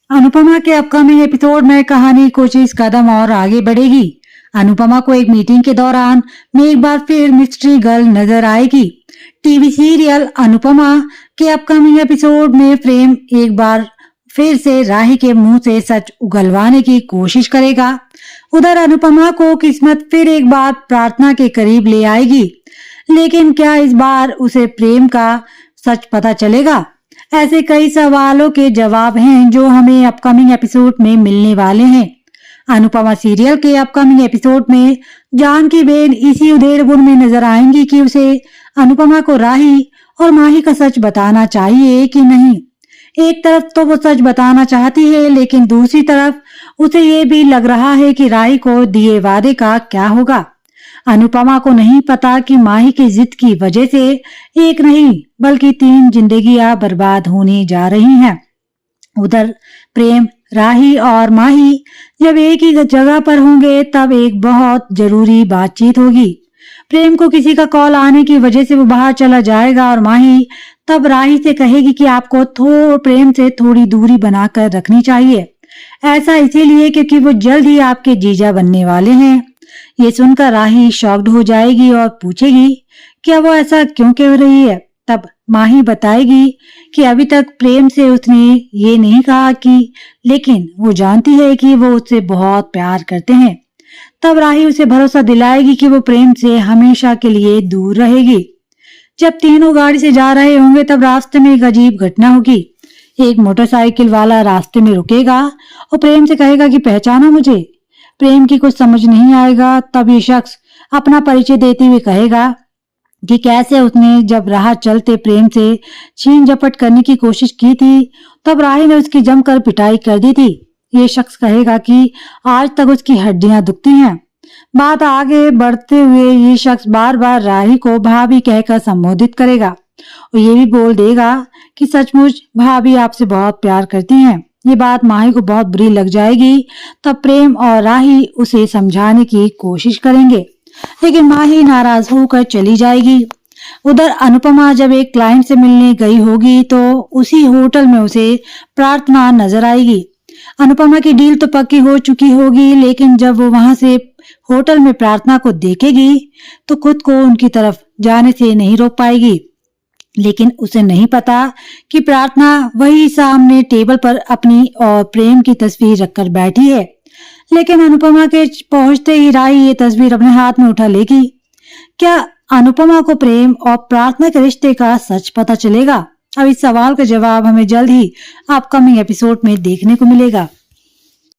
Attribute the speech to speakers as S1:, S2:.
S1: अनुपमा के upcoming episode में कहानी कुछ इस कदम और आगे बढ़ेगी। अनुपमा को एक मीटिंग के दौरान में एक बार फिर मिस्ट्री गर्ल नजर आएगी। टीवी सीरियल अनुपमा के अपकमिंग एपिसोड में प्रेम एक बार फिर से राही के मुंह से सच उगलवाने की कोशिश करेगा। उधर अनुपमा को किस्मत फिर एक बार प्रार्थना के करीब ले आएगी, लेकिन क्या इस बार उसे प्रेम का सच पता चलेगा? ऐसे कई सवालों के जवाब हैं जो हमें अपकमिंग एपिसोड में मिलने वाले हैं। अनुपमा सीरियल के अपकमिंग एपिसोड में जानकी बेन इसी उधेड़-बुन में नजर आएंगी कि उसे अनुपमा को राही और माही का सच बताना चाहिए कि नहीं। एक तरफ तो वो सच बताना चाहती है, लेकिन दूसरी तरफ उसे ये भी लग रहा है कि राही को दिए वादे का क्या होगा। अनुपमा को नहीं पता कि माही की जिद की वजह से एक नहीं बल्कि 3 जिंदगियां बर्बाद होने जा रही हैं। उधर प्रेम, राही और माही जब एक ही जगह पर होंगे तब एक बहुत जरूरी बातचीत होगी। प्रेम को किसी का कॉल आने की वजह से वो बाहर चला जाएगा और माही तब राही से कहेगी कि आपको प्रेम से थोड़ी दूरी बनाकर रखनी चाहिए। ऐसा इसीलिए क्योंकि वो जल्द ही आपके जीजा बनने वाले हैं। ये सुनकर राही शॉक्ड हो जाएगी और पूछेगी क्या वो ऐसा क्यों कह रही है। तब माही बताएगी कि अभी तक प्रेम से उसने ये नहीं कहा कि, लेकिन वो जानती है कि वो उससे बहुत प्यार करते हैं। तब राही उसे भरोसा दिलाएगी कि वो प्रेम से हमेशा के लिए दूर रहेगी। जब तीनों गाड़ी से जा रहे होंगे तब रास्ते में एक अजीब घटना होगी। एक मोटरसाइकिल वाला रास्ते में रुकेगा और प्रेम से कहेगा कि पहचाना मुझे। प्रेम की कुछ समझ नहीं आएगा। तब ये शख्स अपना परिचय देते हुए कहेगा कि कैसे उसने जब राह चलते प्रेम से छीन झपट करने की कोशिश की थी, तब राही ने उसकी जमकर पिटाई कर दी थी। ये शख्स कहेगा कि आज तक उसकी हड्डियां दुखती हैं। बात आगे बढ़ते हुए ये शख्स बार बार राही को भाभी कहकर संबोधित करेगा और ये भी बोल देगा कि सचमुच भाभी आपसे बहुत प्यार करती हैं। ये बात माही को बहुत बुरी लग जाएगी। तब प्रेम और राही उसे समझाने की कोशिश करेंगे, लेकिन माही नाराज होकर चली जाएगी। उधर अनुपमा जब एक क्लाइंट से मिलने गई होगी तो उसी होटल में उसे प्रार्थना नजर आएगी। अनुपमा की डील तो पक्की हो चुकी होगी, लेकिन जब वो वहां से होटल में प्रार्थना को देखेगी तो खुद को उनकी तरफ जाने से नहीं रोक पाएगी। लेकिन उसे नहीं पता कि प्रार्थना वही सामने टेबल पर अपनी और प्रेम की तस्वीर रखकर बैठी है। लेकिन अनुपमा के पहुंचते ही राही ये तस्वीर अपने हाथ में उठा लेगी। क्या अनुपमा को प्रेम और प्रार्थना के रिश्ते का सच पता चलेगा? अब इस सवाल का जवाब हमें जल्द ही अपकमिंग एपिसोड में देखने को मिलेगा।